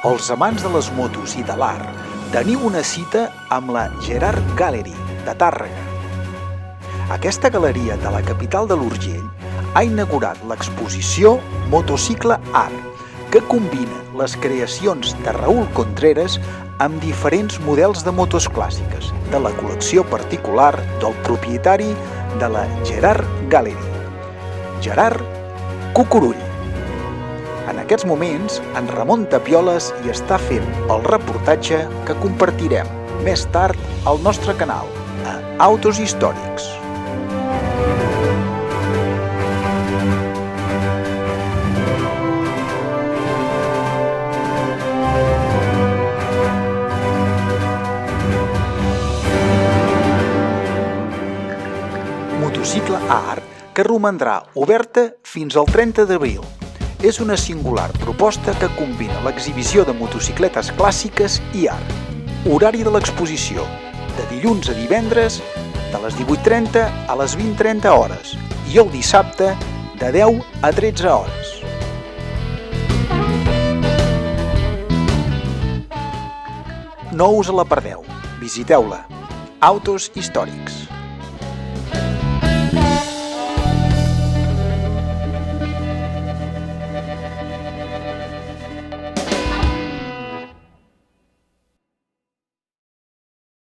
Els amants de les motos i de l'art teniu una cita amb la Gerard Gallery de Tàrrega. Aquesta galeria de la capital de l'Urgell ha inaugurat l'exposició Motocicle Art, que combina les creacions de Raúl Contreras amb diferents models de motos clàssiques de la col·lecció particular del propietari de la Gerard Gallery, Gerard Cucurull. En aquests moments, en Ramon Tapioles hi està fent el reportatge que compartirem més tard al nostre canal, a Autos Històrics. Motocicle Art, que romandrà oberta fins al 30 d'abril. És una singular proposta que combina l'exhibició de motocicletes clàssiques i art. Horari de l'exposició, de dilluns a divendres, de les 18:30 a les 20:30 hores i el dissabte, de 10 a 13 hores. No us la perdeu, visiteu-la. Autos Històrics.